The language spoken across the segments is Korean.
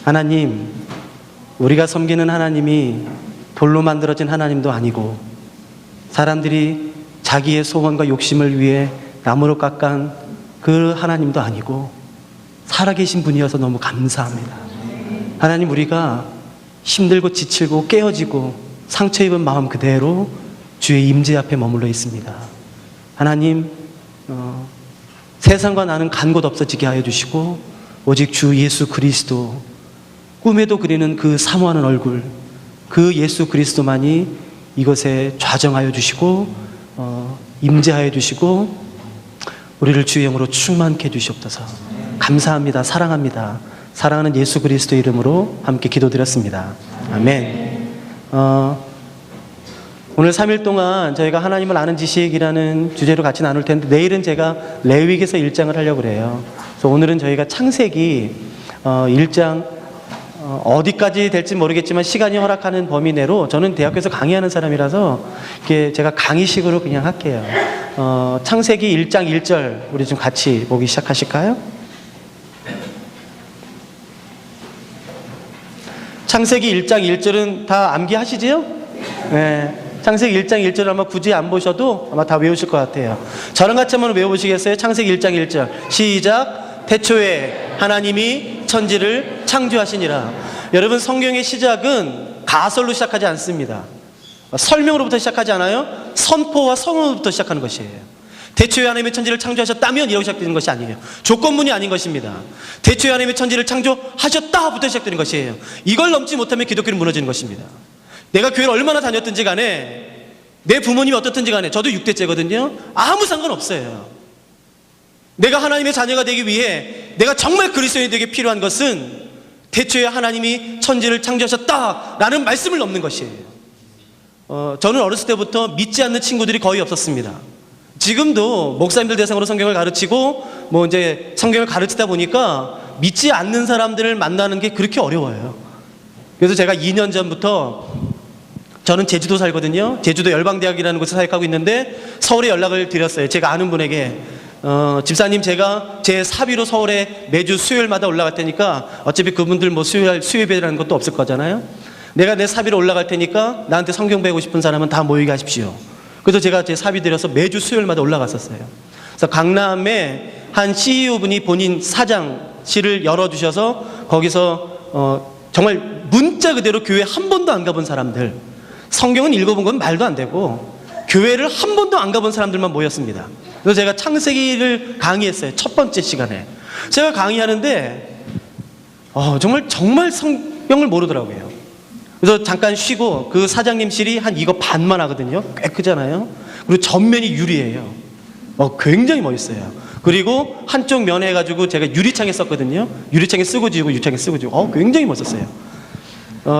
하나님, 우리가 섬기는 하나님이 돌로 만들어진 하나님도 아니고 사람들이 자기의 소원과 욕심을 위해 나무로 깎은 그 하나님도 아니고 살아계신 분이어서 너무 감사합니다. 하나님, 우리가 힘들고 지치고 깨어지고 상처 입은 마음 그대로 주의 임재 앞에 머물러 있습니다. 하나님, 세상과 나는 간 곳 없어지게 하여 주시고 오직 주 예수 그리스도, 꿈에도 그리는 그 사모하는 얼굴, 그 예수 그리스도만이 이것에 좌정하여 주시고 임재하여 주시고 우리를 주의 영으로 충만케 해주시옵소서. 감사합니다. 사랑합니다. 사랑하는 예수 그리스도의 이름으로 함께 기도드렸습니다. 아멘. 오늘 3일 동안 저희가 하나님을 아는 지식이라는 주제로 같이 나눌 텐데 내일은 제가 레위기서 1장을 하려고 그래요. 그래서 오늘은 저희가 창세기 1장 어디까지 될지 모르겠지만 시간이 허락하는 범위 내로, 저는 대학교에서 강의하는 사람이라서 이게 제가 강의식으로 그냥 할게요. 창세기 1장 1절 우리 좀 같이 보기 시작하실까요? 창세기 1장 1절은 다 암기하시지요? 네. 창세기 1장 1절 아마 굳이 안 보셔도 아마 다 외우실 것 같아요. 저랑 같이 한번 외워보시겠어요? 창세기 1장 1절 시작. 태초에 하나님이 천지를 창조하시니라. 여러분, 성경의 시작은 가설로 시작하지 않습니다. 설명으로부터 시작하지 않아요. 선포와 선언으로부터 시작하는 것이에요. 태초에 하나님이 천지를 창조하셨다면 이라고 시작되는 것이 아니에요. 조건문이 아닌 것입니다. 태초에 하나님이 천지를 창조하셨다부터 시작되는 것이에요. 이걸 넘지 못하면 기독교는 무너지는 것입니다. 내가 교회를 얼마나 다녔든지 간에, 내 부모님이 어떻든지 간에, 저도 6대째거든요. 아무 상관없어요. 내가 하나님의 자녀가 되기 위해 내가 정말 그리스도인이 되게 필요한 것은 태초에 하나님이 천지를 창조하셨다라는 말씀을 넘는 것이에요. 저는 어렸을 때부터 믿지 않는 친구들이 거의 없었습니다. 지금도 목사님들 대상으로 성경을 가르치고 이제 성경을 가르치다 보니까 믿지 않는 사람들을 만나는 게 그렇게 어려워요. 그래서 제가 2년 전부터, 저는 제주도 살거든요. 제주도 열방대학이라는 곳에 사역하고 있는데 서울에 연락을 드렸어요. 제가 아는 분에게 집사님, 제가 제 사비로 서울에 매주 수요일마다 올라갈 테니까 어차피 그분들 수요예배라는 것도 없을 거잖아요. 내가 내 사비로 올라갈 테니까 나한테 성경 배우고 싶은 사람은 다 모이게 하십시오. 그래서 제가 제 사비 들여서 매주 수요일마다 올라갔었어요. 그래서 강남에 한 CEO분이 본인 사장실을 열어주셔서 거기서 정말 문자 그대로 교회 한 번도 안 가본 사람들, 성경은 읽어본 건 말도 안 되고 교회를 한 번도 안 가본 사람들만 모였습니다. 그래서 제가 창세기를 강의했어요. 첫 번째 시간에 제가 강의하는데 정말 성경을 모르더라고요. 그래서 잠깐 쉬고, 그 사장님실이 한 이거 반만 하거든요. 꽤 크잖아요. 그리고 전면이 유리예요. 굉장히 멋있어요. 그리고 한쪽 면에 해가지고 제가 유리창에 썼거든요. 유리창에 쓰고 지우고 유리창에 쓰고 지우고 굉장히 멋있었어요.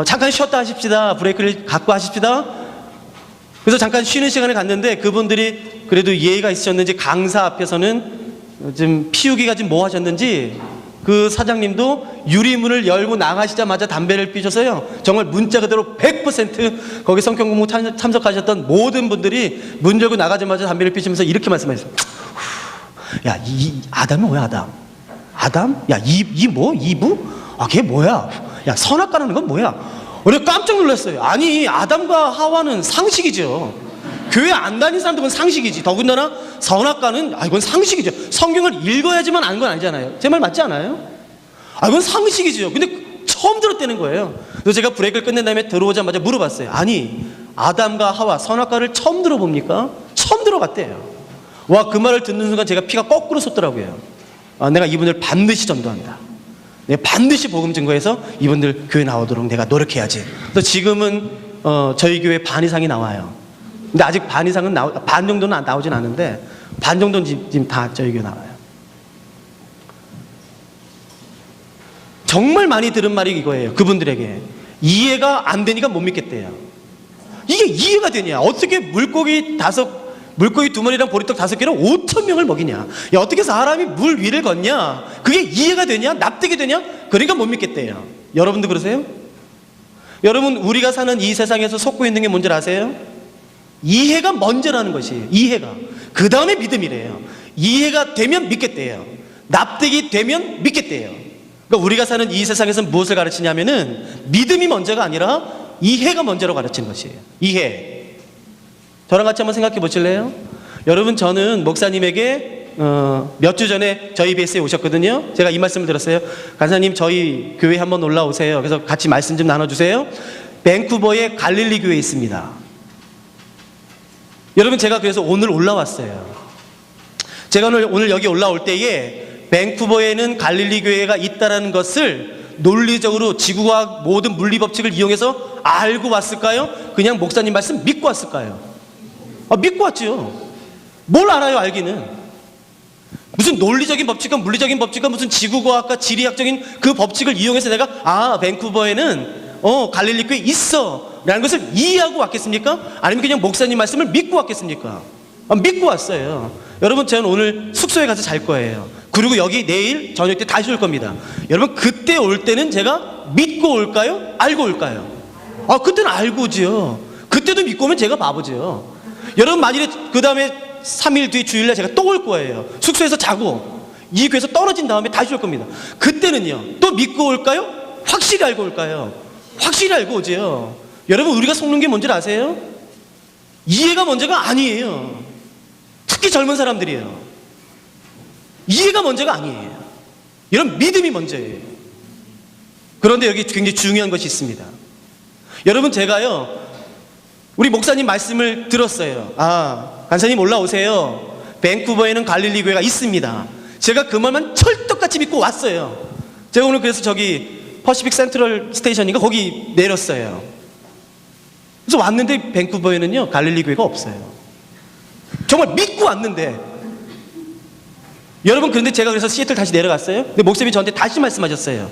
잠깐 쉬었다 하십시다. 브레이크를 갖고 하십시다. 그래서 잠깐 쉬는 시간에 갔는데 그분들이 그래도 예의가 있으셨는지 강사 앞에서는 좀 피우기가 좀 뭐 하셨는지 그 사장님도 유리문을 열고 나가시자마자 담배를 피셔서요, 정말 문자 그대로 100% 거기 성경 공부 참석하셨던 모든 분들이 문 열고 나가자마자 담배를 피시면서 이렇게 말씀하셨어요. 야, 이 아담이 뭐야? 아담? 야, 이부? 걔 뭐야? 야, 선악과라는 건 뭐야? 우리가 깜짝 놀랐어요. 아니, 아담과 하와는 상식이죠. 교회 안 다니는 사람들은 상식이지. 더군다나 선악과는 이건 상식이죠. 성경을 읽어야지만 아는 건 아니잖아요. 제 말 맞지 않아요? 이건 상식이죠. 근데 처음 들었다는 거예요. 그래서 제가 브레이크를 끝낸 다음에 들어오자마자 물어봤어요. 아니, 아담과 하와 선악과를 처음 들어봅니까? 처음 들어봤대요. 와, 그 말을 듣는 순간 제가 피가 거꾸로 솟더라고요. 내가 이분들 반드시 전도한다. 내가 반드시 복음 증거해서 이분들 교회 나오도록 내가 노력해야지. 그래서 지금은 저희 교회 반 이상이 나와요. 근데 아직 반 이상은 반 정도는 나오진 않는데 반 정도는 지금 다 저희 교회 나와요. 정말 많이 들은 말이 이거예요. 그분들에게 이해가 안 되니까 못 믿겠대요. 이게 이해가 되냐? 어떻게 물고기 2마리랑 보리떡 5개로 5,000명을 먹이냐? 야, 어떻게 사람이 물 위를 걷냐? 그게 이해가 되냐? 납득이 되냐? 그러니까 못 믿겠대요. 여러분도 그러세요? 여러분, 우리가 사는 이 세상에서 속고 있는 게 뭔지 아세요? 이해가 먼저라는 것이에요. 이해가. 그 다음에 믿음이래요. 이해가 되면 믿겠대요. 납득이 되면 믿겠대요. 그러니까 우리가 사는 이 세상에서 무엇을 가르치냐면은 믿음이 먼저가 아니라 이해가 먼저로 가르치는 것이에요. 이해. 저랑 같이 한번 생각해 보실래요? 여러분, 저는 목사님에게 몇 주 전에 저희 베이스에 오셨거든요. 제가 이 말씀을 들었어요. 간사님, 저희 교회 한번 올라오세요. 그래서 같이 말씀 좀 나눠주세요. 밴쿠버에 갈릴리 교회 있습니다. 여러분, 제가 그래서 오늘 올라왔어요. 제가 오늘 여기 올라올 때에 밴쿠버에는 갈릴리 교회가 있다는 것을 논리적으로 지구과학 모든 물리법칙을 이용해서 알고 왔을까요? 그냥 목사님 말씀 믿고 왔을까요? 믿고 왔죠. 뭘 알아요, 알기는. 무슨 논리적인 법칙과 물리적인 법칙과 무슨 지구과학과 지리학적인 그 법칙을 이용해서 내가 밴쿠버에는 갈릴리 교회 있어 라는 것을 이해하고 왔겠습니까? 아니면 그냥 목사님 말씀을 믿고 왔겠습니까? 믿고 왔어요. 여러분, 저는 오늘 숙소에 가서 잘 거예요. 그리고 여기 내일 저녁 때 다시 올 겁니다. 여러분, 그때 올 때는 제가 믿고 올까요? 알고 올까요? 그때는 알고 오지요. 그때도 믿고 오면 제가 바보지요. 여러분, 만일에 그 다음에 3일 뒤 주일날 제가 또 올 거예요. 숙소에서 자고 이 교회에서 떨어진 다음에 다시 올 겁니다. 그때는요, 또 믿고 올까요? 확실히 알고 올까요? 확실히 알고 오지요. 여러분, 우리가 속는 게 뭔지 아세요? 이해가 먼저가 아니에요. 특히 젊은 사람들이에요. 이해가 먼저가 아니에요. 여러분, 믿음이 먼저예요. 그런데 여기 굉장히 중요한 것이 있습니다. 여러분, 제가요, 우리 목사님 말씀을 들었어요. 간사님 올라오세요. 밴쿠버에는 갈릴리 교회가 있습니다. 제가 그 말만 철떡같이 믿고 왔어요. 제가 오늘 그래서 저기 퍼시픽 센트럴 스테이션인가 거기 내렸어요. 그래서 왔는데 밴쿠버에는요, 갈릴리 교회가 없어요. 정말 믿고 왔는데. 여러분, 그런데 제가 그래서 시애틀 다시 내려갔어요. 근데 목사님이 저한테 다시 말씀하셨어요.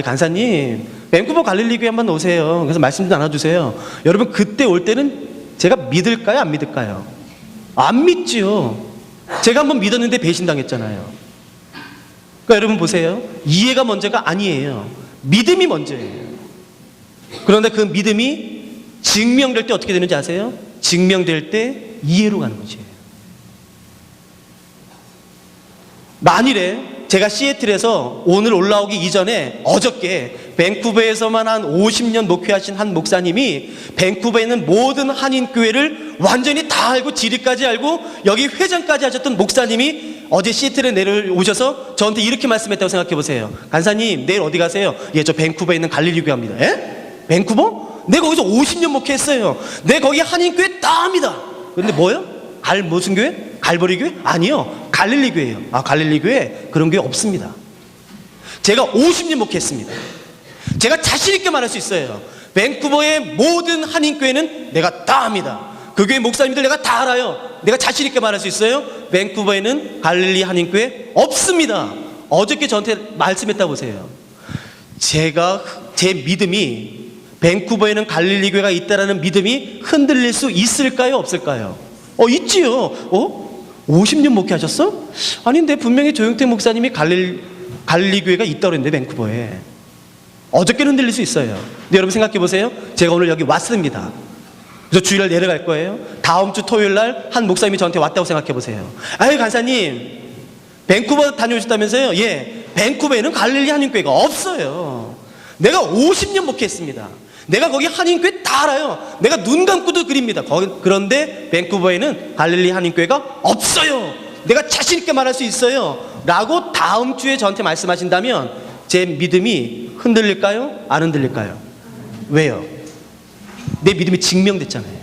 간사님, 밴쿠버 갈릴리 교회 한번 오세요. 그래서 말씀 좀 나눠주세요. 여러분, 그때 올 때는 제가 믿을까요, 안 믿을까요? 안 믿지요. 제가 한번 믿었는데 배신당했잖아요. 그러니까 여러분 보세요. 이해가 먼저가 아니에요. 믿음이 먼저예요. 그런데 그 믿음이 증명될 때 어떻게 되는지 아세요? 증명될 때 이해로 가는 거지. 만일에 제가 시애틀에서 오늘 올라오기 이전에 어저께 밴쿠버에서만 한 50년 목회하신 한 목사님이 밴쿠버에 있는 모든 한인교회를 완전히 다 알고 지리까지 알고 여기 회장까지 하셨던 목사님이 어제 시애틀에 내려오셔서 저한테 이렇게 말씀했다고 생각해 보세요. 간사님, 내일 어디 가세요? 저 밴쿠버에 있는 갈릴리 교회 합니다. 밴쿠버? 내가 거기서 50년 목회했어요. 내가 거기 한인교회 다 합니다. 근데 뭐요? 무슨 교회? 갈보리 교회? 아니요, 갈릴리 교회예요. 갈릴리 교회? 그런 교회 없습니다. 제가 50년 목회했습니다. 제가 자신 있게 말할 수 있어요. 밴쿠버의 모든 한인교회는 내가 다 합니다. 그 교회 목사님들 내가 다 알아요. 내가 자신 있게 말할 수 있어요. 밴쿠버에는 갈릴리 한인교회 없습니다. 어저께 저한테 말씀했다 보세요. 제 믿음이 밴쿠버에는 갈릴리 교회가 있다라는 믿음이 흔들릴 수 있을까요, 없을까요? 있지요. 50년 목회하셨어? 아닌데 분명히 조용태 목사님이 갈릴리 교회가 있다고 그랬는데 밴쿠버에. 어저께는 흔들릴 수 있어요. 근데 여러분 생각해 보세요. 제가 오늘 여기 왔습니다. 그래서 주일날 내려갈 거예요. 다음 주 토요일 날 한 목사님이 저한테 왔다고 생각해 보세요. 간사님, 밴쿠버 다녀오셨다면서요? 예, 밴쿠버에는 갈릴리 한인교회가 없어요. 내가 50년 목회했습니다. 내가 거기 한인교회 다 알아요. 내가 눈 감고도 그립니다. 그런데 밴쿠버에는 갈릴리 한인교회가 없어요. 내가 자신 있게 말할 수 있어요. 라고 다음 주에 저한테 말씀하신다면 제 믿음이 흔들릴까요? 안 흔들릴까요? 왜요? 내 믿음이 증명됐잖아요.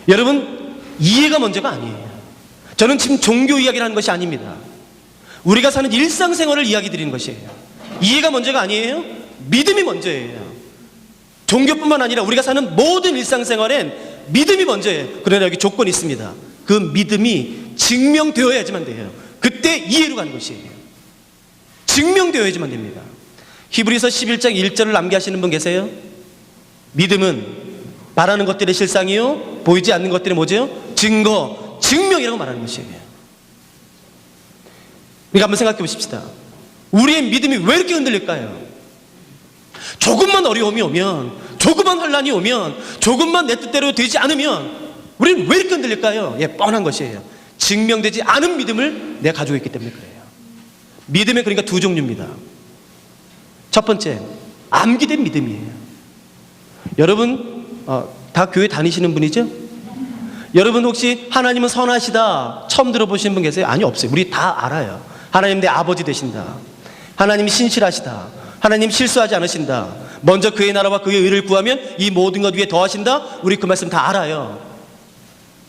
여러분, 이해가 먼저가 아니에요. 저는 지금 종교 이야기를 하는 것이 아닙니다. 우리가 사는 일상생활을 이야기 드리는 것이에요. 이해가 먼저가 아니에요. 믿음이 먼저예요. 종교뿐만 아니라 우리가 사는 모든 일상생활엔 믿음이 먼저예요. 그러나 여기 조건이 있습니다. 그 믿음이 증명되어야지만 돼요. 그때 이해로 가는 것이에요. 증명되어야지만 됩니다. 히브리서 11장 1절을 남기하시는 분 계세요? 믿음은 바라는 것들의 실상이요 보이지 않는 것들의 뭐죠? 증거, 증명이라고 말하는 것이에요. 그러니까 한번 생각해 보십시다. 우리의 믿음이 왜 이렇게 흔들릴까요? 조금만 어려움이 오면, 조금만 혼란이 오면, 조금만 내 뜻대로 되지 않으면 우리는 왜 이렇게 흔들릴까요? 뻔한 것이에요. 증명되지 않은 믿음을 내가 가지고 있기 때문에 그래요. 믿음은 그러니까 두 종류입니다. 첫 번째, 암기된 믿음이에요. 여러분 다 교회 다니시는 분이죠? 여러분 혹시 하나님은 선하시다 처음 들어보시는 분 계세요? 아니, 없어요. 우리 다 알아요. 하나님 내 아버지 되신다. 하나님이 신실하시다. 하나님 실수하지 않으신다. 먼저 그의 나라와 그의 의를 구하면 이 모든 것 위에 더하신다. 우리 그 말씀 다 알아요.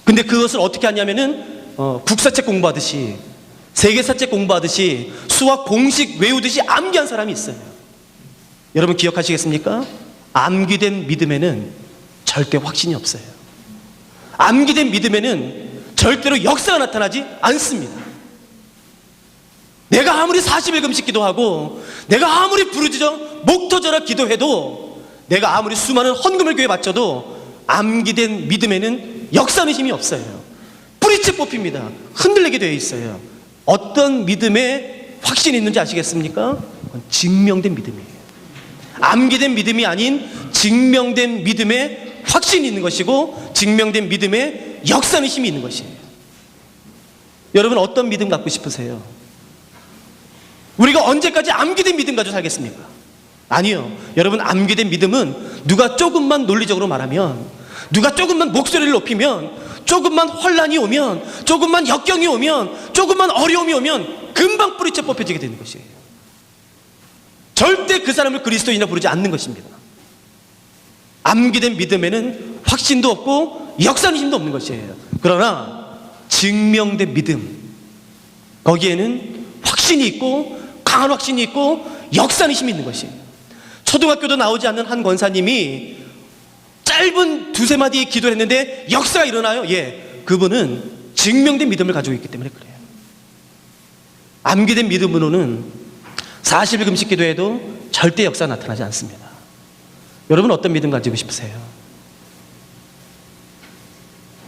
근데 그것을 어떻게 하냐면은 국사책 공부하듯이, 세계사책 공부하듯이, 수학 공식 외우듯이 암기한 사람이 있어요. 여러분 기억하시겠습니까? 암기된 믿음에는 절대 확신이 없어요. 암기된 믿음에는 절대로 역사가 나타나지 않습니다. 내가 아무리 40일 금식 기도하고, 내가 아무리 부르짖어 목 터져라 기도해도, 내가 아무리 수많은 헌금을 교회에 바쳐도 암기된 믿음에는 역사는 힘이 없어요. 뿌리째 뽑힙니다. 흔들리게 되어 있어요. 어떤 믿음에 확신이 있는지 아시겠습니까? 증명된 믿음이에요. 암기된 믿음이 아닌 증명된 믿음에 확신이 있는 것이고, 증명된 믿음에 역사는 힘이 있는 것이에요. 여러분 어떤 믿음 갖고 싶으세요? 우리가 언제까지 암기된 믿음 가지고 살겠습니까? 아니요. 여러분 암기된 믿음은 누가 조금만 논리적으로 말하면, 누가 조금만 목소리를 높이면, 조금만 혼란이 오면, 조금만 역경이 오면, 조금만 어려움이 오면 금방 뿌리채 뽑혀지게 되는 것이에요. 절대 그 사람을 그리스도인이라 부르지 않는 것입니다. 암기된 믿음에는 확신도 없고 역사는 힘도 없는 것이에요. 그러나 증명된 믿음, 거기에는 확신이 있고, 강한 확신이 있고, 역사는 힘이 있는 것이에요. 초등학교도 나오지 않는 한 권사님이 짧은 두세 마디 기도를 했는데 역사가 일어나요. 예, 그분은 증명된 믿음을 가지고 있기 때문에 그래요. 암기된 믿음으로는 40일 금식 기도해도 절대 역사가 나타나지 않습니다. 여러분 어떤 믿음 가지고 싶으세요?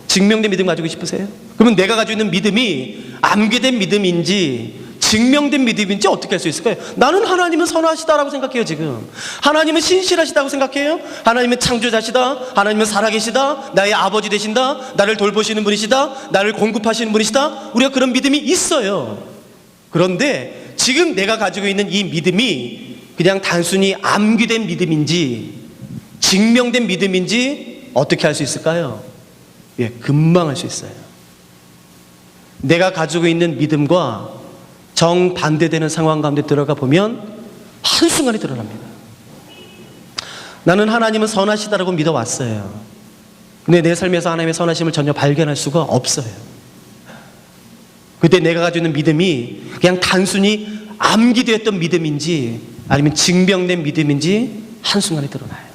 증명된 믿음 가지고 싶으세요? 그러면 내가 가지고 있는 믿음이 암기된 믿음인지 증명된 믿음인지 어떻게 할 수 있을까요? 나는 하나님은 선하시다라고 생각해요. 지금 하나님은 신실하시다고 생각해요. 하나님은 창조자시다. 하나님은 살아계시다. 나의 아버지 되신다. 나를 돌보시는 분이시다. 나를 공급하시는 분이시다. 우리가 그런 믿음이 있어요. 그런데 지금 내가 가지고 있는 이 믿음이 그냥 단순히 암기된 믿음인지 증명된 믿음인지 어떻게 할 수 있을까요? 예, 금방 할 수 있어요. 내가 가지고 있는 믿음과 정반대되는 상황 가운데 들어가 보면 한순간에 드러납니다. 나는 하나님은 선하시다라고 믿어왔어요. 근데 내 삶에서 하나님의 선하심을 전혀 발견할 수가 없어요. 그때 내가 가지고 있는 믿음이 그냥 단순히 암기되었던 믿음인지 아니면 증명된 믿음인지 한순간에 드러나요.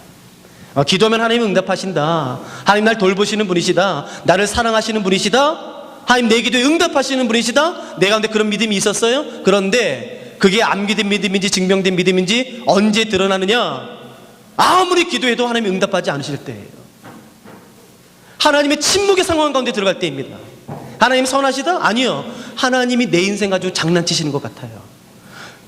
기도하면 하나님은 응답하신다. 하나님 날 돌보시는 분이시다. 나를 사랑하시는 분이시다. 하나님 내 기도에 응답하시는 분이시다. 내 가운데 그런 믿음이 있었어요. 그런데 그게 암기된 믿음인지 증명된 믿음인지 언제 드러나느냐? 아무리 기도해도 하나님이 응답하지 않으실 때예요. 하나님의 침묵의 상황 가운데 들어갈 때입니다. 하나님 선하시다? 아니요. 하나님이 내 인생 가지고 장난치시는 것 같아요.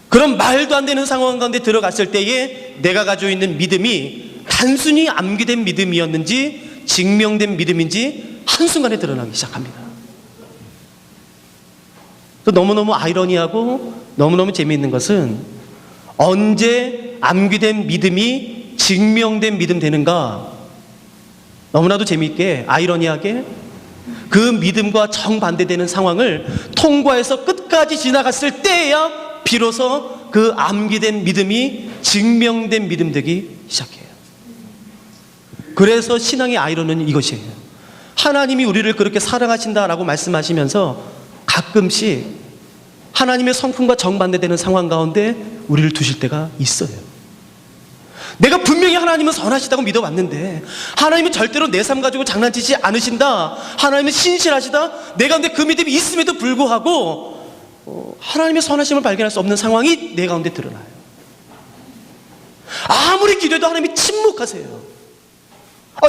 그런 말도 안 되는 상황 가운데 들어갔을 때에 내가 가지고 있는 믿음이 단순히 암기된 믿음이었는지 증명된 믿음인지 한순간에 드러나기 시작합니다. 또 너무너무 아이러니하고 너무너무 재미있는 것은 언제 암기된 믿음이 증명된 믿음 되는가? 너무나도 재미있게 아이러니하게 그 믿음과 정반대되는 상황을 통과해서 끝까지 지나갔을 때야 비로소 그 암기된 믿음이 증명된 믿음 되기 시작해요. 그래서 신앙의 아이러니는 이것이에요. 하나님이 우리를 그렇게 사랑하신다라고 말씀하시면서 가끔씩 하나님의 성품과 정반대되는 상황 가운데 우리를 두실 때가 있어요. 내가 분명히 하나님은 선하시다고 믿어왔는데 하나님은 절대로 내 삶 가지고 장난치지 않으신다. 하나님은 신실하시다. 내 가운데 그 믿음이 있음에도 불구하고 하나님의 선하심을 발견할 수 없는 상황이 내 가운데 드러나요. 아무리 기도해도 하나님이 침묵하세요.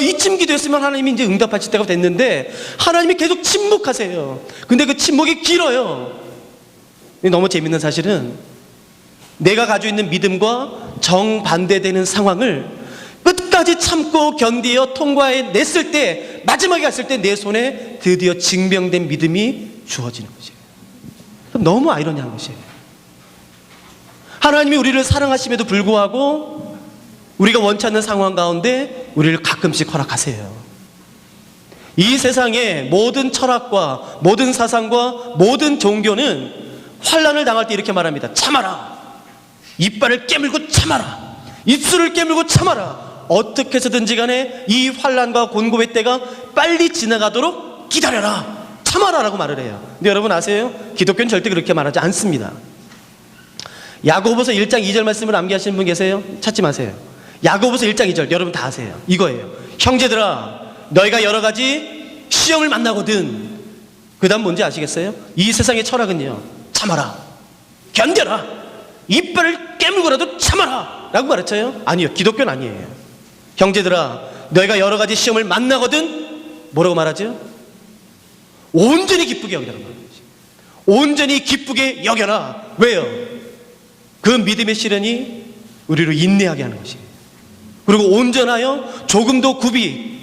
이쯤 기도했으면 하나님이 이제 응답하실 때가 됐는데 하나님이 계속 침묵하세요. 근데 그 침묵이 길어요. 너무 재밌는 사실은 내가 가지고 있는 믿음과 정반대되는 상황을 끝까지 참고 견디어 통과해냈을 때, 마지막에 갔을 때 내 손에 드디어 증명된 믿음이 주어지는 것이에요. 너무 아이러니한 것이에요. 하나님이 우리를 사랑하심에도 불구하고 우리가 원치 않는 상황 가운데 우리를 가끔씩 허락하세요. 이 세상의 모든 철학과 모든 사상과 모든 종교는 환난을 당할 때 이렇게 말합니다. 참아라. 이빨을 깨물고 참아라. 입술을 깨물고 참아라. 어떻게 해서든지 간에 이 환난과 곤고의 때가 빨리 지나가도록 기다려라. 참아라 라고 말을 해요. 근데 여러분 아세요? 기독교는 절대 그렇게 말하지 않습니다. 야고보서 1장 2절 말씀을 암기하시는 분 계세요? 찾지 마세요. 야고보서 1장 2절 여러분 다 아세요. 이거예요. 형제들아 너희가 여러 가지 시험을 만나거든. 그 다음 뭔지 아시겠어요? 이 세상의 철학은요, 참아라, 견뎌라, 이빨을 깨물고라도 참아라 라고 가르쳐요? 아니요, 기독교는 아니에요. 형제들아 너희가 여러 가지 시험을 만나거든. 뭐라고 말하죠? 온전히 기쁘게 여기라고 말하죠. 온전히 기쁘게 여겨라. 왜요? 그 믿음의 시련이 우리를 인내하게 하는 것이에요. 그리고 온전하여 조금도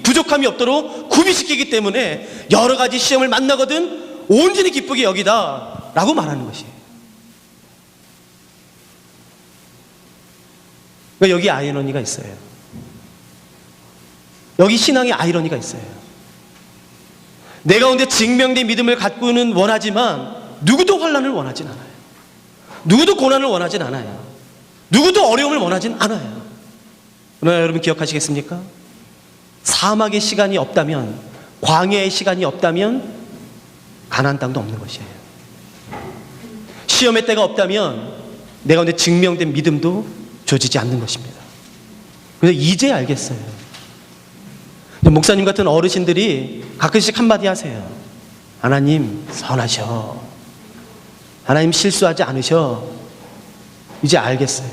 부족함이 없도록 구비시키기 때문에 여러 가지 시험을 만나거든 온전히 기쁘게 여기다 라고 말하는 것이에요. 그러니까 여기 아이러니가 있어요. 여기 신앙의 아이러니가 있어요. 내 가운데 증명된 믿음을 갖고는 원하지만 누구도 환난을 원하진 않아요. 누구도 고난을 원하진 않아요. 누구도 어려움을 원하진 않아요. 그러나 여러분 기억하시겠습니까? 사막의 시간이 없다면, 광야의 시간이 없다면 가나안 땅도 없는 것이에요. 시험의 때가 없다면 내 가운데 증명된 믿음도 주어지지 않는 것입니다. 그래서 이제 알겠어요. 목사님 같은 어르신들이 가끔씩 한마디 하세요. 하나님 선하셔. 하나님 실수하지 않으셔. 이제 알겠어요.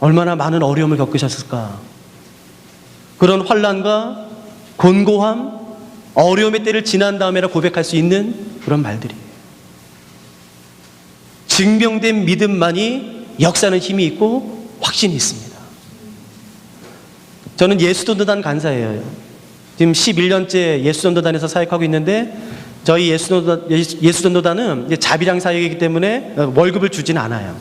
얼마나 많은 어려움을 겪으셨을까. 그런 환난과 곤고함, 어려움의 때를 지난 다음에라 고백할 수 있는 그런 말들이에요. 증명된 믿음만이 역사는 힘이 있고 확신이 있습니다. 저는 예수전도단 간사예요. 지금 11년째 예수전도단에서 사역하고 있는데 저희 예수전도단은 자비랑 사역이기 때문에 월급을 주진 않아요.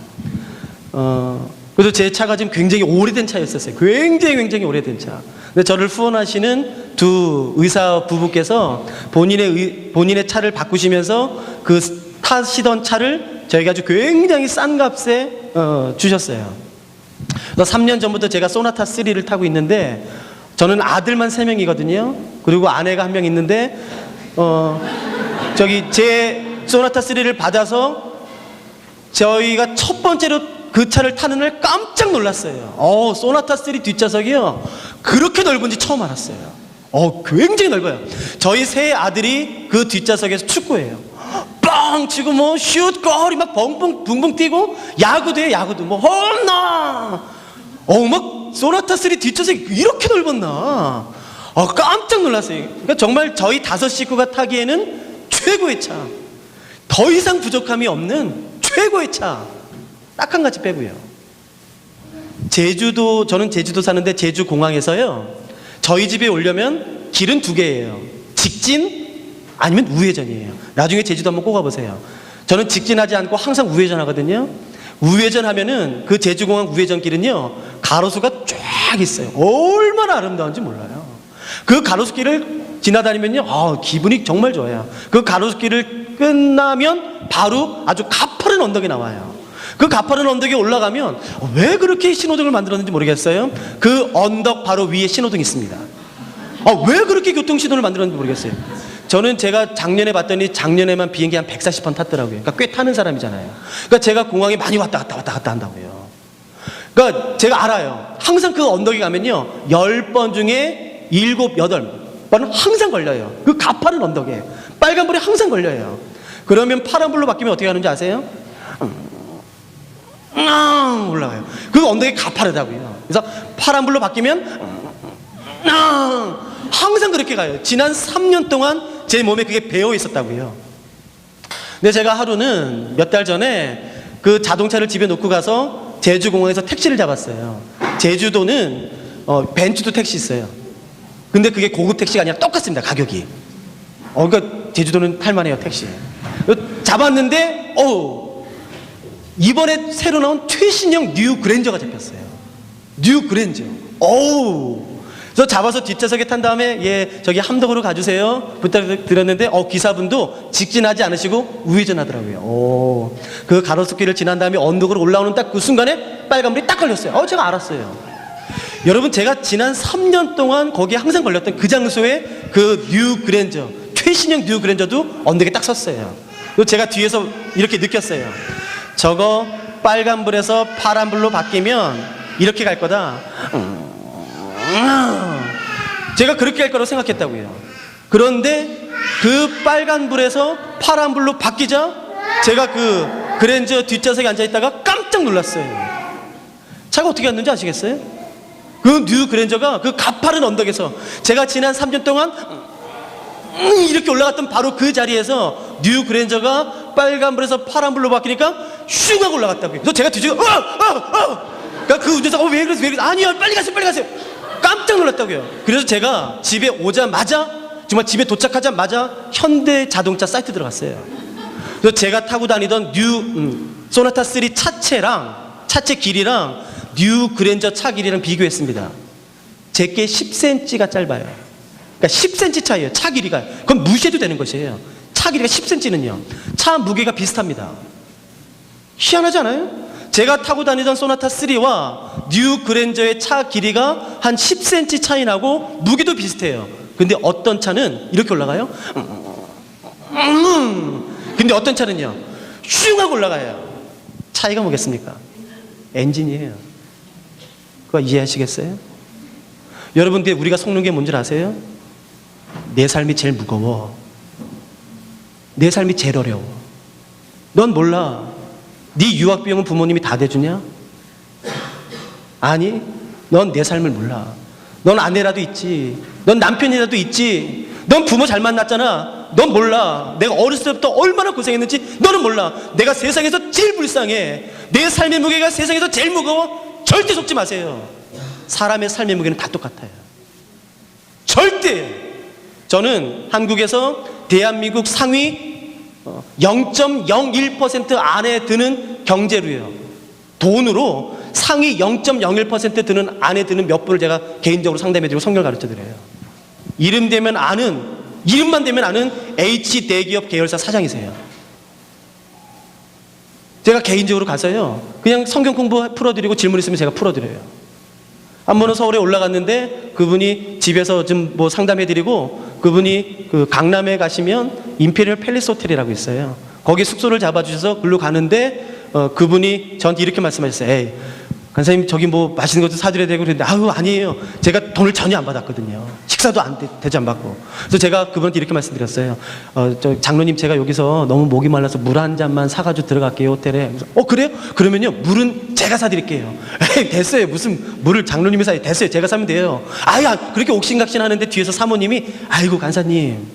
그래서 제 차가 지금 굉장히 오래된 차였었어요. 굉장히 오래된 차. 근데 저를 후원하시는 두 의사 부부께서 본인의 차를 바꾸시면서 그 타시던 차를 저희가 아주 굉장히 싼 값에 주셨어요. 그래서 3년 전부터 제가 소나타 3를 타고 있는데 저는 아들만 3명이거든요. 그리고 아내가 1명 있는데 제 소나타 3를 받아서 저희가 첫 번째로 그 차를 타는 날 깜짝 놀랐어요. 소나타 3 뒷좌석이요, 그렇게 넓은지 처음 알았어요. 굉장히 넓어요. 저희 세 아들이 그 뒷좌석에서 축구해요. 뻥 치고 뭐 슛, 골이 막 붕붕 뛰고 야구도 해요. 야구도 뭐 홈런. 막 소나타 3 뒷좌석이 이렇게 넓었나. 깜짝 놀랐어요. 그러니까 정말 저희 5 식구가 타기에는 최고의 차, 더 이상 부족함이 없는 최고의 차, 딱 한 가지 빼고요. 저는 제주도 사는데 제주 공항에서요, 저희 집에 오려면 길은 2개예요. 직진 아니면 우회전이에요. 나중에 제주도 한번 꼭 가보세요. 저는 직진하지 않고 항상 우회전 하거든요. 우회전 하면은 그 제주공항 우회전 길은요, 가로수가 쫙 있어요. 얼마나 아름다운지 몰라요. 그 가로수길을 지나다니면요, 기분이 정말 좋아요. 그 가로수길을 끝나면 바로 아주 가파른 언덕이 나와요. 그 가파른 언덕에 올라가면 왜 그렇게 신호등을 만들었는지 모르겠어요. 그 언덕 바로 위에 신호등이 있습니다. 왜 그렇게 교통신호를 만들었는지 모르겠어요. 저는 제가 작년에 봤더니 작년에만 비행기 한 140번 탔더라고요. 그러니까 꽤 타는 사람이잖아요. 그러니까 제가 공항에 많이 왔다 갔다 한다고요. 그러니까 제가 알아요. 항상 그 언덕에 가면요, 10번 중에 7, 8번은 항상 걸려요. 그 가파른 언덕에 빨간불이 항상 걸려요. 그러면 파란불로 바뀌면 어떻게 하는지 아세요? 올라가요. 그 언덕이 가파르다고요. 그래서 파란불로 바뀌면 항상 그렇게 가요. 지난 3년 동안 제 몸에 그게 배어 있었다고요. 근데 제가 하루는 몇 달 전에 그 자동차를 집에 놓고 가서 제주공항에서 택시를 잡았어요. 제주도는 벤츠도 택시 있어요. 근데 그게 고급 택시가 아니라 똑같습니다, 가격이. 그러니까 제주도는 탈만해요, 택시. 잡았는데 이번에 새로 나온 최신형 뉴 그랜저가 잡혔어요. 뉴 그랜저. 어우. 그래서 잡아서 뒷좌석에 탄 다음에 예 저기 함덕으로 가주세요 부탁드렸는데 기사분도 직진하지 않으시고 우회전하더라고요. 오. 그 가로수길을 지난 다음에 언덕으로 올라오는 딱 그 순간에 빨간불이 딱 걸렸어요. 제가 알았어요. 여러분 제가 지난 3년 동안 거기에 항상 걸렸던 그 장소에 그 뉴 그랜저 최신형 뉴 그랜저도 언덕에 딱 섰어요. 그리고 제가 뒤에서 이렇게 느꼈어요. 저거 빨간불에서 파란불로 바뀌면 이렇게 갈 거다. 제가 그렇게 할 거라고 생각했다고요. 그런데 그 빨간불에서 파란불로 바뀌자 제가 그 그랜저 뒷좌석에 앉아있다가 깜짝 놀랐어요. 차가 어떻게 갔는지 아시겠어요? 그 뉴 그랜저가 그 가파른 언덕에서 제가 지난 3년 동안 이렇게 올라갔던 바로 그 자리에서 뉴 그랜저가 빨간불에서 파란불로 바뀌니까 슝 하고 올라갔다고요. 그래서 제가 뒤지고 그러니까 그 운전사가 왜 그러세요? 아니요 빨리 가세요. 깜짝 놀랐다고요. 그래서 제가 집에 오자마자 정말 집에 도착하자마자 현대자동차 사이트 들어갔어요. 그래서 제가 타고 다니던 뉴 소나타 3 차체 길이랑 뉴 그랜저 차 길이랑 비교했습니다. 제게 10cm가 짧아요. 그러니까 10cm 차이에요. 차 길이가. 그건 무시해도 되는 것이에요. 차 길이가 10cm는요. 차 무게가 비슷합니다. 희한하지 않아요? 제가 타고 다니던 소나타 3와 뉴 그랜저의 차 길이가 한 10cm 차이 나고 무게도 비슷해요. 근데 어떤 차는 이렇게 올라가요? 근데 어떤 차는요 슝 하고 올라가요. 차이가 뭐겠습니까? 엔진이에요. 그거 이해하시겠어요? 여러분들 우리가 속는 게 뭔지 아세요? 내 삶이 제일 무거워. 내 삶이 제일 어려워. 넌 몰라. 네 유학 비용은 부모님이 다 대주냐? 아니, 넌 내 삶을 몰라. 넌 아내라도 있지. 넌 남편이라도 있지. 넌 부모 잘 만났잖아. 넌 몰라. 내가 어렸을 때부터 얼마나 고생했는지 너는 몰라. 내가 세상에서 제일 불쌍해. 내 삶의 무게가 세상에서 제일 무거워. 절대 속지 마세요. 사람의 삶의 무게는 다 똑같아요. 절대. 저는 한국에서 대한민국 상위 0.01% 안에 드는 경제로요. 돈으로 상위 0.01% 드는 안에 드는 몇 분을 제가 개인적으로 상담해드리고 성경을 가르쳐드려요. 이름만 되면 아는 H 대기업 계열사 사장이세요. 제가 개인적으로 가서요 그냥 성경 공부 풀어드리고 질문 있으면 제가 풀어드려요. 한 번은 서울에 올라갔는데 그분이 집에서 좀 뭐 상담해드리고 그분이 그 강남에 가시면 임페리얼 팰리스 호텔이라고 있어요. 거기 숙소를 잡아주셔서 글로 가는데 그분이 저한테 이렇게 말씀하셨어요. 에이, 간사님 저기 뭐 맛있는 것도 사드려야 되고 그랬는데 아니에요. 제가 돈을 전혀 안 받았거든요. 식사도 대접 안 받고. 그래서 제가 그분한테 이렇게 말씀드렸어요. 저 장로님 제가 여기서 너무 목이 말라서 물 한 잔만 사가지고 들어갈게요 호텔에. 그래서, 그래요? 그러면요 물은 제가 사드릴게요. 에이, 됐어요. 무슨 물을 장로님이 사요. 됐어요. 제가 사면 돼요. 그렇게 옥신각신 하는데 뒤에서 사모님이 아이고 간사님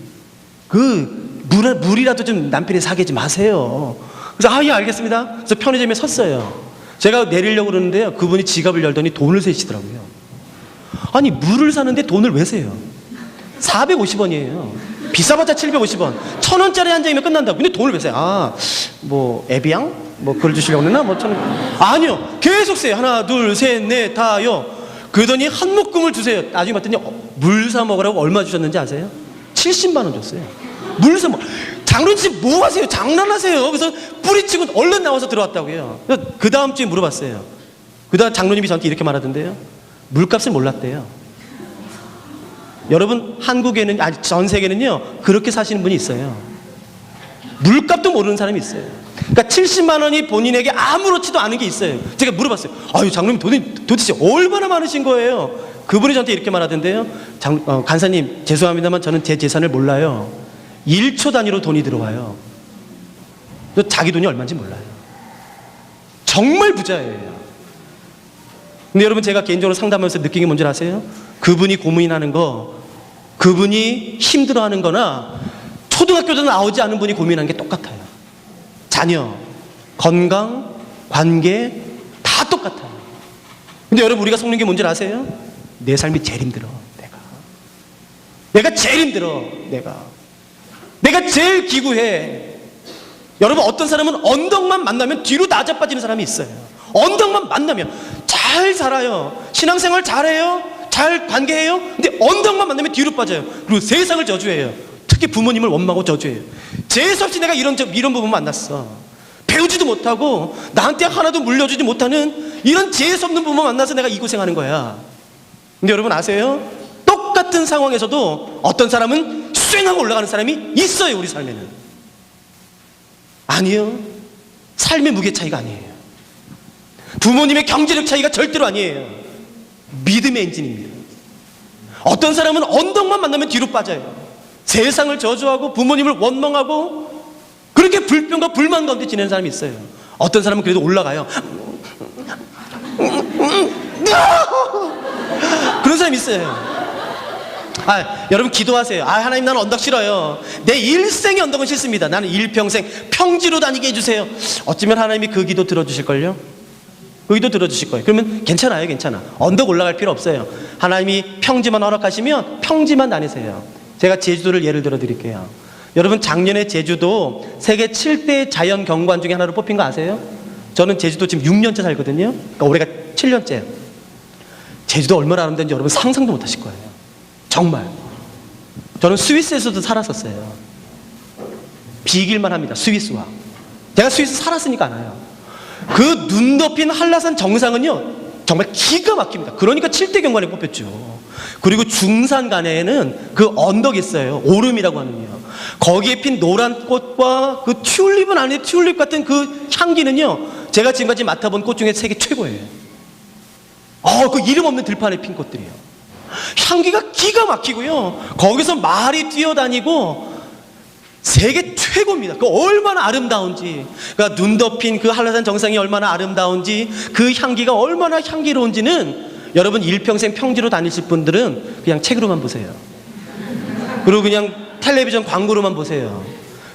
그 물이라도 좀 남편이 사게 좀 마세요. 그래서 예 알겠습니다. 그래서 편의점에 섰어요. 제가 내리려고 그러는데요 그분이 지갑을 열더니 돈을 세시더라고요. 아니 물을 사는데 돈을 왜 세요? 450원이에요. 비싸봤자 750원. 1000원짜리 한 장이면 끝난다고. 근데 돈을 왜 세요? 뭐 에비앙? 뭐 그걸 주시려고 그랬나? 뭐 1000원. 아니요 계속 세요. 하나 둘 셋 넷 다요. 그러더니 한 묶음을 주세요. 나중에 봤더니 물 사 먹으라고 얼마 주셨는지 아세요? 70만 원 줬어요. 물 사 먹. 장로님 뭐 하세요? 장난하세요? 그래서 뿌리치고 얼른 나와서 들어왔다고요. 그 다음 주에 물어봤어요. 그 다음 장로님이 저한테 이렇게 말하던데요. 물값을 몰랐대요. 여러분 한국에는 아니 전 세계는요 그렇게 사시는 분이 있어요. 물값도 모르는 사람이 있어요. 그러니까 70만 원이 본인에게 아무렇지도 않은 게 있어요. 제가 물어봤어요. 장로님 돈이 도대체 얼마나 많으신 거예요? 그분이 저한테 이렇게 말하던데요. 간사님 죄송합니다만 저는 제 재산을 몰라요. 1초 단위로 돈이 들어와요. 자기 돈이 얼마인지 몰라요. 정말 부자예요. 근데 여러분 제가 개인적으로 상담하면서 느낀 게 뭔지 아세요? 그분이 고민하는 거, 그분이 힘들어하는 거나 초등학교도 나오지 않은 분이 고민하는 게 똑같아요. 자녀, 건강, 관계 다 똑같아요. 근데 여러분 우리가 속는 게 뭔지 아세요? 내 삶이 제일 힘들어. 내가 제일 힘들어. 내가 제일 기구해. 여러분, 어떤 사람은 언덕만 만나면 뒤로 낮아빠지는 사람이 있어요. 언덕만 만나면 잘 살아요. 신앙생활 잘해요. 잘 관계해요. 근데 언덕만 만나면 뒤로 빠져요. 그리고 세상을 저주해요. 특히 부모님을 원망하고 저주해요. 재수없이 내가 이런 부분 만났어. 배우지도 못하고 나한테 하나도 물려주지 못하는 이런 재수없는 부모 만나서 내가 이 고생하는 거야. 근데 여러분 아세요? 똑같은 상황에서도 어떤 사람은 쐐하고 올라가는 사람이 있어요. 우리 삶에는. 아니요. 삶의 무게 차이가 아니에요. 부모님의 경제력 차이가 절대로 아니에요. 믿음의 엔진입니다. 어떤 사람은 언덕만 만나면 뒤로 빠져요. 세상을 저주하고 부모님을 원망하고 그렇게 불평과 불만 가운데 지내는 사람이 있어요. 어떤 사람은 그래도 올라가요. 그런 사람이 있어요. 여러분 기도하세요. 하나님, 나는 언덕 싫어요. 내 일생의 언덕은 싫습니다. 나는 일평생 평지로 다니게 해주세요. 어쩌면 하나님이 그 기도 들어주실걸요? 그 기도 들어주실 거예요. 그러면 괜찮아요. 괜찮아. 언덕 올라갈 필요 없어요. 하나님이 평지만 허락하시면 평지만 다니세요. 제가 제주도를 예를 들어 드릴게요. 여러분, 작년에 제주도 세계 7대 자연 경관 중에 하나로 뽑힌 거 아세요? 저는 제주도 지금 6년째 살거든요. 그러니까 올해가 7년째. 제주도 얼마나 아름다운지 여러분 상상도 못 하실 거예요. 정말. 저는 스위스에서도 살았었어요. 비길만 합니다. 스위스와. 제가 스위스 살았으니까 알아요. 그 눈 덮인 한라산 정상은요, 정말 기가 막힙니다. 그러니까 7대 경관에 뽑혔죠. 그리고 중산간에는 그 언덕이 있어요. 오름이라고 하는요. 거기에 핀 노란 꽃과 그 튤립은 아니에요. 튤립 같은 그 향기는요, 제가 지금까지 맡아본 꽃 중에 세계 최고예요. 그 이름 없는 들판에 핀 꽃들이요. 향기가 기가 막히고요. 거기서 말이 뛰어다니고 세계 최고입니다. 그 얼마나 아름다운지, 그러니까 눈 덮인 그 한라산 정상이 얼마나 아름다운지, 그 향기가 얼마나 향기로운지는 여러분 일평생 평지로 다니실 분들은 그냥 책으로만 보세요. 그리고 그냥 텔레비전 광고로만 보세요.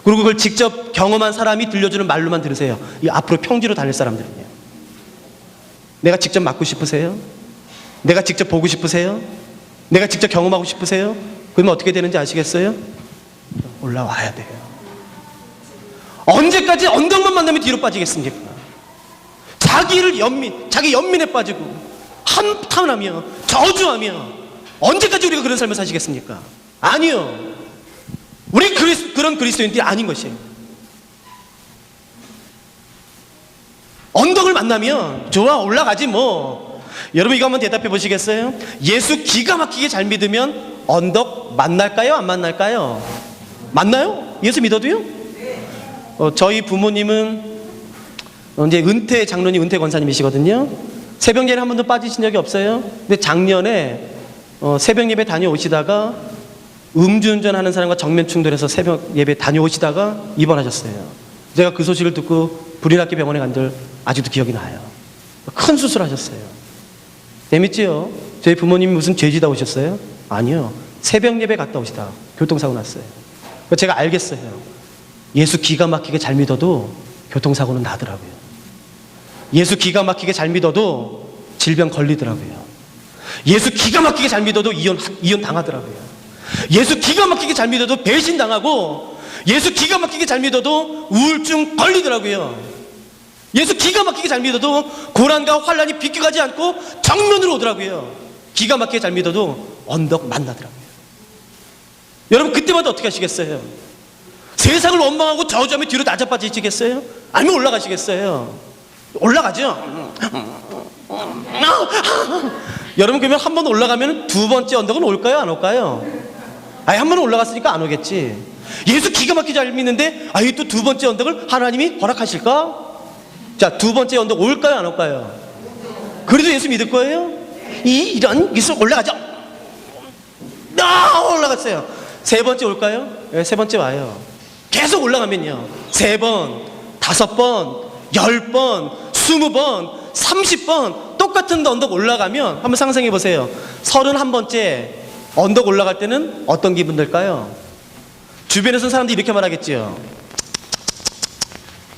그리고 그걸 직접 경험한 사람이 들려주는 말로만 들으세요. 이 앞으로 평지로 다닐 사람들은요. 내가 직접 맡고 싶으세요? 내가 직접 보고 싶으세요? 내가 직접 경험하고 싶으세요? 그러면 어떻게 되는지 아시겠어요? 올라와야 돼요. 언제까지 언덕만 만나면 뒤로 빠지겠습니까? 자기 연민에 빠지고 한탄하며 저주하며 언제까지 우리가 그런 삶을 사시겠습니까? 아니요. 우리 그런 그리스도인들이 아닌 것이에요. 언덕을 만나면 좋아, 올라가지 뭐. 여러분 이거 한번 대답해 보시겠어요? 예수 기가 막히게 잘 믿으면 언덕 만날까요? 안 만날까요? 만나요? 예수 믿어도요? 저희 부모님은 이제 은퇴 장로님, 은퇴 권사님이시거든요. 새벽 예배 한 번도 빠지신 적이 없어요. 근데 작년에 새벽 예배 다녀오시다가 음주운전하는 사람과 정면 충돌해서 새벽 예배 다녀오시다가 입원하셨어요. 제가 그 소식을 듣고 불의학교 병원에 간 줄 아직도 기억이 나요. 큰 수술하셨어요. 재밌지요? 저희 부모님이 무슨 죄지다 오셨어요? 아니요. 새벽 예배 갔다 오시다 교통사고 났어요. 제가 알겠어요. 예수 기가 막히게 잘 믿어도 교통사고는 나더라고요. 예수 기가 막히게 잘 믿어도 질병 걸리더라고요. 예수 기가 막히게 잘 믿어도 이혼 당하더라고요. 예수 기가 막히게 잘 믿어도 배신 당하고, 예수 기가 막히게 잘 믿어도 우울증 걸리더라고요. 예수 기가 막히게 잘 믿어도 고난과 환란이 비껴가지 않고 정면으로 오더라고요. 기가 막히게 잘 믿어도 언덕 만나더라고요. 여러분 그때마다 어떻게 하시겠어요? 세상을 원망하고 저주하며 뒤로 낮아빠지시겠어요? 아니면 올라가시겠어요? 올라가죠. 여러분 그러면 한 번 올라가면 두 번째 언덕은 올까요? 안 올까요? 한 번 올라갔으니까 안 오겠지. 예수 기가 막히게 잘 믿는데 또 두 번째 언덕을 하나님이 허락하실까? 자, 두 번째 언덕 올까요? 안 올까요? 그래도 예수 믿을 거예요? 이런 예수 올라가죠. 올라갔어요. 세 번째 올까요? 네, 세 번째 와요. 계속 올라가면요, 3번, 5번, 10번, 20번, 30번 똑같은 언덕 올라가면 한번 상상해 보세요. 31번째 언덕 올라갈 때는 어떤 기분 들까요? 주변에서 사람들이 이렇게 말하겠지요.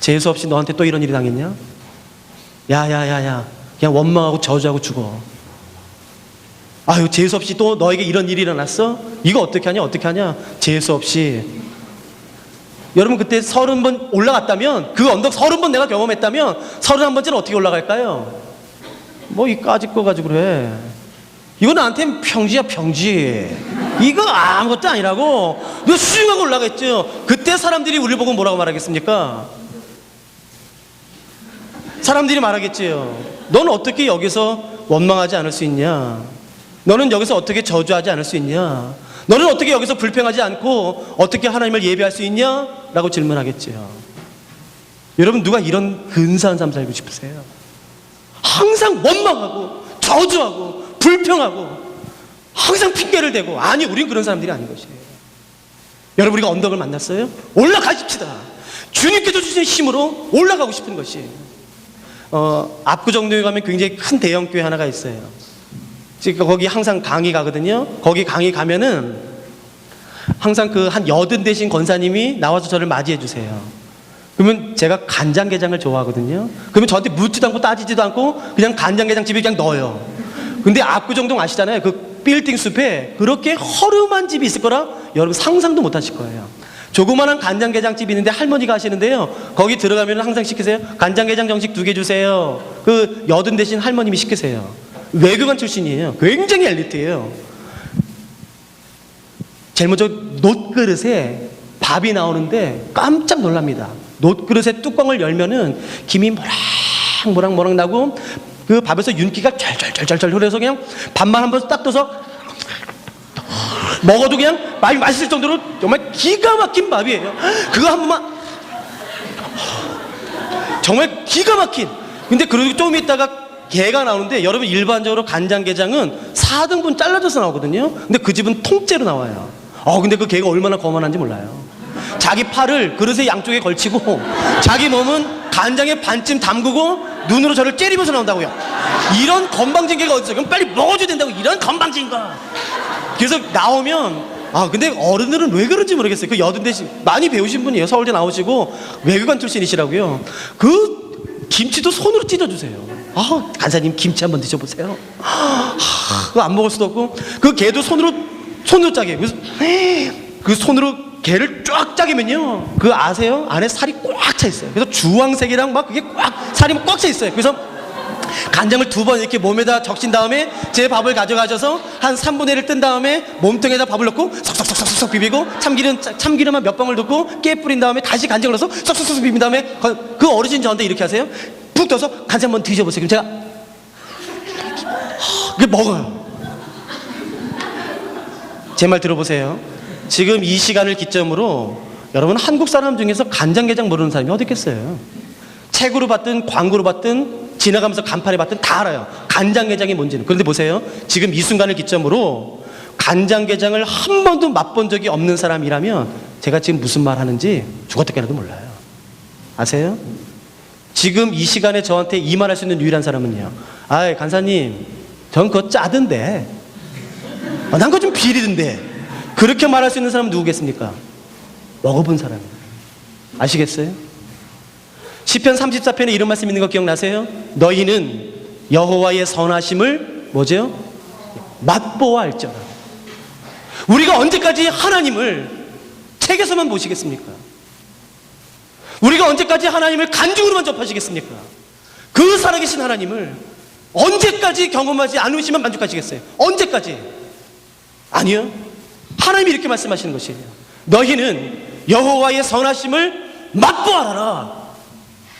재수 없이 너한테 또 이런 일이 당했냐? 야야야야, 그냥 원망하고 저주하고 죽어. 재수 없이 또 너에게 이런 일이 일어났어? 이거 어떻게 하냐? 재수 없이 여러분 그때 30번 올라갔다면, 그 언덕 30번 내가 경험했다면 31번째는 어떻게 올라갈까요? 뭐 이까짓 거 가지고 그래. 이거 나한테는 평지야, 평지. 이거 아무것도 아니라고. 너 수중하고 올라갔죠. 그때 사람들이 우리를 보고 뭐라고 말하겠습니까? 사람들이 말하겠지요. 넌 어떻게 여기서 원망하지 않을 수 있냐? 너는 여기서 어떻게 저주하지 않을 수 있냐? 너는 어떻게 여기서 불평하지 않고 어떻게 하나님을 예배할 수 있냐? 라고 질문하겠지요. 여러분, 누가 이런 근사한 삶 살고 싶으세요? 항상 원망하고 저주하고 불평하고 항상 핑계를 대고. 아니, 우린 그런 사람들이 아닌 것이에요. 여러분, 우리가 언덕을 만났어요? 올라가십시다. 주님께서 주신 힘으로 올라가고 싶은 것이. 압구정동에 가면 굉장히 큰 대형교회 하나가 있어요. 지금 거기 항상 강의 가거든요. 거기 강의 가면은 항상 그 한 80 되신 권사님이 나와서 저를 맞이해 주세요. 그러면 제가 간장게장을 좋아하거든요. 그러면 저한테 묻지도 않고 따지지도 않고 그냥 간장게장집에 그냥 넣어요. 근데 압구정동 아시잖아요. 그 빌딩 숲에 그렇게 허름한 집이 있을 거라 여러분 상상도 못 하실 거예요. 조그마한 간장게장집이 있는데 할머니가 하시는데요. 거기 들어가면 항상 시키세요. 간장게장 정식 2개 주세요. 그 80 되신 할머님이 시키세요. 외교관 출신이에요. 굉장히 엘리트예요. 제일 먼저 놋그릇에 밥이 나오는데 깜짝 놀랍니다. 놋그릇의 뚜껑을 열면은 김이 모락모락 나고 그 밥에서 윤기가 절절절절 흐르면서 그냥 밥만 한번 딱 떠서 먹어도 그냥 많이 맛있을 정도로 정말 기가 막힌 밥이에요. 그거 한 번만 정말 기가 막힌. 근데 그리고 좀 있다가 게가 나오는데 여러분 일반적으로 간장게장은 4등분 잘라져서 나오거든요. 근데 그 집은 통째로 나와요. 근데 그 게가 얼마나 거만한지 몰라요. 자기 팔을 그릇의 양쪽에 걸치고 자기 몸은 간장에 반쯤 담그고 눈으로 저를 째리면서 나온다고요. 이런 건방진 게가 어딨어. 그럼 빨리 먹어줘야 된다고. 이런 건방진 거. 그래서 나오면 근데 어른들은 왜 그런지 모르겠어요. 그 80 대신 많이 배우신 분이에요. 서울대 나오시고 외교관 출신이시라고요. 그 김치도 손으로 찢어주세요. 간사님 김치 한번 드셔보세요. 그거 안 먹을 수도 없고 그 게도 손으로 짜게. 그래서 그 손으로 게를 쫙 짜기면요, 그 아세요? 안에 살이 꽉 차 있어요. 그래서 주황색이랑 막 그게 살이 꽉 차 있어요. 그래서 간장을 2번 이렇게 몸에다 적신 다음에 제 밥을 가져가셔서 한 3분의 1을 뜬 다음에 몸통에다 밥을 넣고 석석석석석 비비고 참기름만 몇 방울 넣고 깨 뿌린 다음에 다시 간장을 넣어서 석석석석 비빈 다음에 그 어르신 저한테 이렇게 하세요. 푹 떠서 간장 한번 드셔보세요. 그럼 제가 그게 먹어요. 제 말 들어보세요. 지금 이 시간을 기점으로 여러분 한국 사람 중에서 간장게장 모르는 사람이 어디 있겠어요? 책으로 봤든 광고로 봤든 지나가면서 간판에 봤든 다 알아요. 간장게장이 뭔지는. 그런데 보세요. 지금 이 순간을 기점으로 간장게장을 한 번도 맛본 적이 없는 사람이라면 제가 지금 무슨 말 하는지 죽었다 깨나도 몰라요. 아세요? 지금 이 시간에 저한테 이 말 할 수 있는 유일한 사람은요, 간사님 전 그거 짜던데, 난 그거 좀 비리던데, 그렇게 말할 수 있는 사람은 누구겠습니까? 먹어본 사람이에요. 아시겠어요? 시편 34편에 이런 말씀 있는 거 기억나세요? 너희는 여호와의 선하심을 뭐죠? 맛보아할지어다. 우리가 언제까지 하나님을 책에서만 보시겠습니까? 우리가 언제까지 하나님을 간증으로만 접하시겠습니까? 그 살아계신 하나님을 언제까지 경험하지 않으시면 만족하시겠어요? 언제까지? 아니요. 하나님이 이렇게 말씀하시는 것이에요. 너희는 여호와의 선하심을 맛보아라.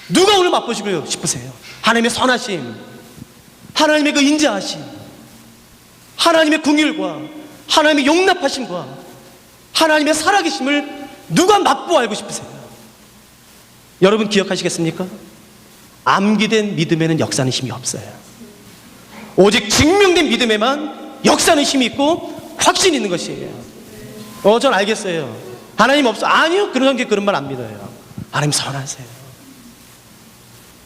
누가 오늘 맛보시고 싶으세요? 하나님의 선하심, 하나님의 그 인자하심, 하나님의 긍휼과 하나님의 용납하심과 하나님의 살아계심을 누가 맛보아 알고 싶으세요? 여러분 기억하시겠습니까? 암기된 믿음에는 역사는 힘이 없어요. 오직 증명된 믿음에만 역사는 힘이 있고 확신이 있는 것이에요. 전 알겠어요. 하나님 없어. 아니요. 그런 게 그런 말 안 믿어요. 하나님 선하세요.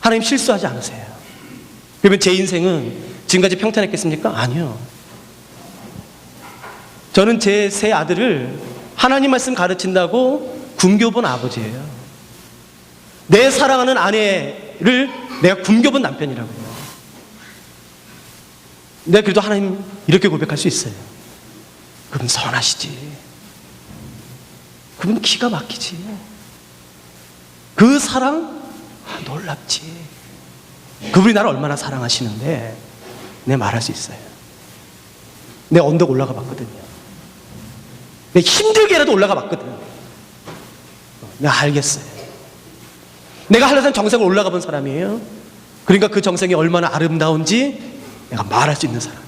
하나님 실수하지 않으세요. 그러면 제 인생은 지금까지 평탄했겠습니까? 아니요. 저는 제 세 아들을 하나님 말씀 가르친다고 굶겨본 아버지예요. 내 사랑하는 아내를 내가 굶겨본 남편이라고요. 내가 그래도 하나님 이렇게 고백할 수 있어요. 그분 선하시지. 그분 기가 막히지. 그 사랑 놀랍지. 그분이 나를 얼마나 사랑하시는데 내가 말할 수 있어요. 내가 언덕 올라가 봤거든요. 내가 힘들게라도 올라가 봤거든. 내가 알겠어요. 내가 한라산 정상을 올라가 본 사람이에요. 그러니까 그 정상이 얼마나 아름다운지 내가 말할 수 있는 사람.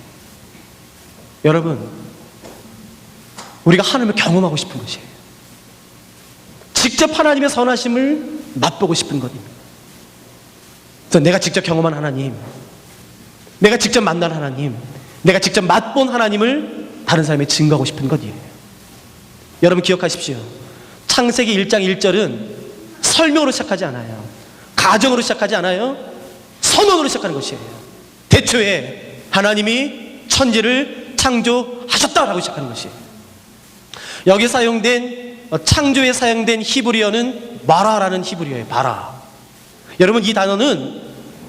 여러분, 우리가 하나님을 경험하고 싶은 것이에요. 직접 하나님의 선하심을 맛보고 싶은 것입니다. 그래서 내가 직접 경험한 하나님, 내가 직접 만난 하나님, 내가 직접 맛본 하나님을 다른 사람에 증거하고 싶은 것이에요. 여러분 기억하십시오. 창세기 1장 1절은 설명으로 시작하지 않아요. 가정으로 시작하지 않아요. 선언으로 시작하는 것이에요. 태초에 하나님이 천지를 창조하셨다라고 시작하는 것이에요. 여기 사용된 창조에 사용된 히브리어는 바라라는 히브리어예요. 바라. 여러분 이 단어는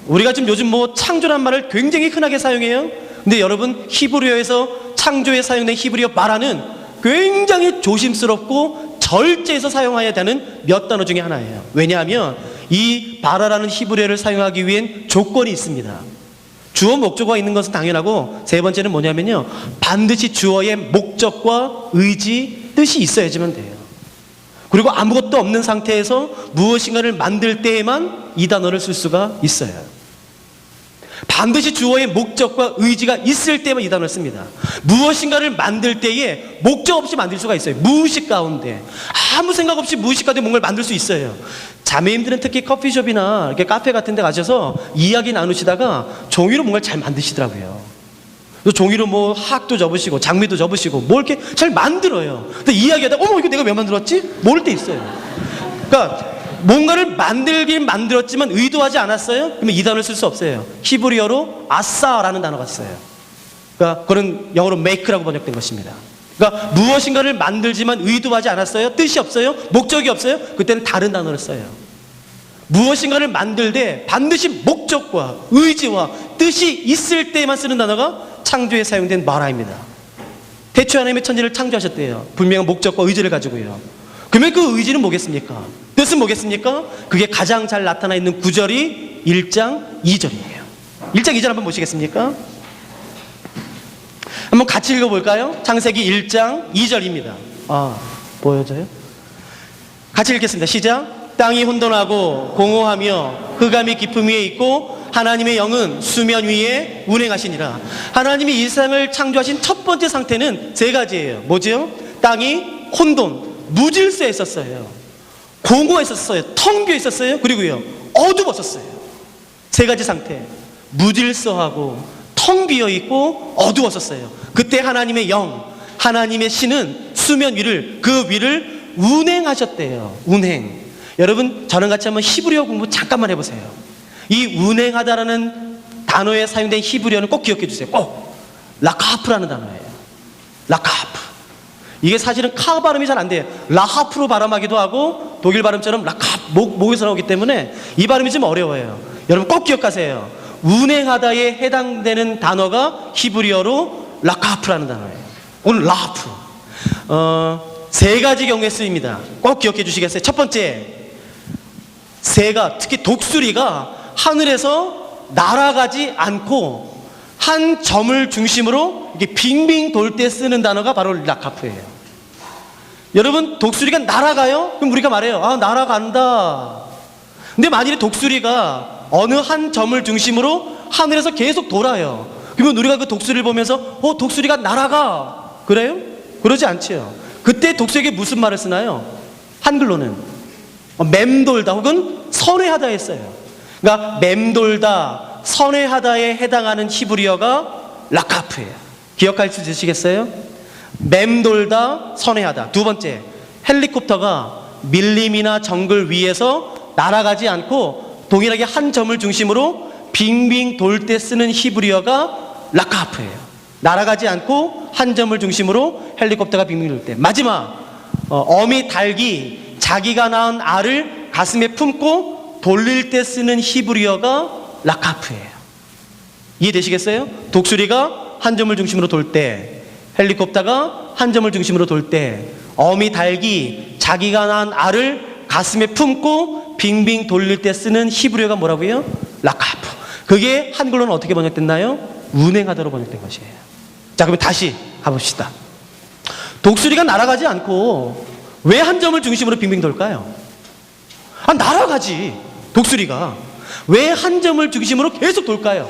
우리가 지금 요즘 뭐 창조란 말을 굉장히 흔하게 사용해요. 근데 여러분 히브리어에서 창조에 사용된 히브리어 바라는 굉장히 조심스럽고 절제해서 사용해야 되는 몇 단어 중에 하나예요. 왜냐하면 이 바라라는 히브리어를 사용하기 위한 조건이 있습니다. 주어 목적어가 있는 것은 당연하고, 세 번째는 뭐냐면요, 반드시 주어의 목적과 의지, 뜻이 있어야지만 돼요. 그리고 아무것도 없는 상태에서 무엇인가를 만들 때에만 이 단어를 쓸 수가 있어요. 반드시 주어의 목적과 의지가 있을 때만 이 단어를 씁니다. 무엇인가를 만들 때에 목적 없이 만들 수가 있어요. 무의식 가운데 아무 생각 없이 무의식 가운데 뭔가를 만들 수 있어요. 자매님들은 특히 커피숍이나 이렇게 카페 같은 데 가셔서 이야기 나누시다가 종이로 뭔가를 잘 만드시더라고요. 종이로 뭐 학도 접으시고 장미도 접으시고 뭐 이렇게 잘 만들어요. 근데 이야기하다가 어머 이거 내가 왜 만들었지? 모를 때 있어요. 그러니까 뭔가를 만들긴 만들었지만 의도하지 않았어요? 그러면 이 단어를 쓸 수 없어요. 히브리어로 아싸라는 단어가 있어요. 그러니까 그건 영어로 make라고 번역된 것입니다. 그러니까 무엇인가를 만들지만 의도하지 않았어요? 뜻이 없어요? 목적이 없어요? 그때는 다른 단어를 써요. 무엇인가를 만들 때 반드시 목적과 의지와 뜻이 있을 때만 쓰는 단어가 창조에 사용된 마라입니다. 태초에 하나님의 천지를 창조하셨대요. 분명한 목적과 의지를 가지고요. 그러면 그 의지는 뭐겠습니까? 뜻은 뭐겠습니까? 그게 가장 잘 나타나 있는 구절이 1장 2절이에요. 1장 2절 한번 보시겠습니까? 한번 같이 읽어볼까요? 창세기 1장 2절입니다. 보여져요? 같이 읽겠습니다. 시작. 땅이 혼돈하고 공허하며 흑암이 깊음 위에 있고 하나님의 영은 수면 위에 운행하시니라. 하나님이 이 세상을 창조하신 첫 번째 상태는 세 가지예요. 뭐죠? 땅이 혼돈, 무질서에 있었어요. 공허했었어요. 텅 비어 있었어요. 그리고요, 어두웠었어요. 세 가지 상태. 무질서하고 텅 비어 있고 어두웠었어요. 그때 하나님의 영, 하나님의 신은 수면 위를, 그 위를 운행하셨대요. 운행. 여러분 저랑 같이 한번 히브리어 공부 잠깐만 해보세요. 이 운행하다라는 단어에 사용된 히브리어는 꼭 기억해 주세요. 꼭 라카프라는 단어예요. 라카프. 이게 사실은 카 발음이 잘 안 돼요. 라하프로 발음하기도 하고 독일 발음처럼 라카프 목에서 나오기 때문에 이 발음이 좀 어려워요. 여러분 꼭 기억하세요. 운행하다에 해당되는 단어가 히브리어로 라카프라는 단어예요. 오늘 라하프. 세 가지 경우에 쓰입니다. 꼭 기억해 주시겠어요? 첫 번째, 새가, 특히 독수리가 하늘에서 날아가지 않고 한 점을 중심으로 이렇게 빙빙 돌 때 쓰는 단어가 바로 라카프예요. 여러분 독수리가 날아가요? 그럼 우리가 말해요. 날아간다. 근데 만일에 독수리가 어느 한 점을 중심으로 하늘에서 계속 돌아요. 그러면 우리가 그 독수리를 보면서 독수리가 날아가. 그래요? 그러지 않지요. 그때 독수리에게 무슨 말을 쓰나요? 한글로는 맴돌다 혹은 선회하다 했어요. 그러니까 맴돌다, 선회하다에 해당하는 히브리어가 라카프예요. 기억할 수 있으시겠어요? 맴돌다, 선회하다. 두 번째, 헬리콥터가 밀림이나 정글 위에서 날아가지 않고 동일하게 한 점을 중심으로 빙빙 돌 때 쓰는 히브리어가 라카프예요. 날아가지 않고 한 점을 중심으로 헬리콥터가 빙빙 돌 때. 마지막, 어미 닭이 자기가 낳은 알을 가슴에 품고 돌릴 때 쓰는 히브리어가 라카프예요. 이해되시겠어요? 독수리가 한 점을 중심으로 돌 때, 헬리콥터가 한 점을 중심으로 돌 때, 어미 닭이 자기가 낳은 알을 가슴에 품고 빙빙 돌릴 때 쓰는 히브리어가 뭐라고요? 라카프. 그게 한글로는 어떻게 번역됐나요? 운행하다로 번역된 것이에요. 자, 그럼 다시 가봅시다. 독수리가 날아가지 않고 왜 한 점을 중심으로 빙빙 돌까요? 날아가지. 독수리가 왜 한 점을 중심으로 계속 돌까요?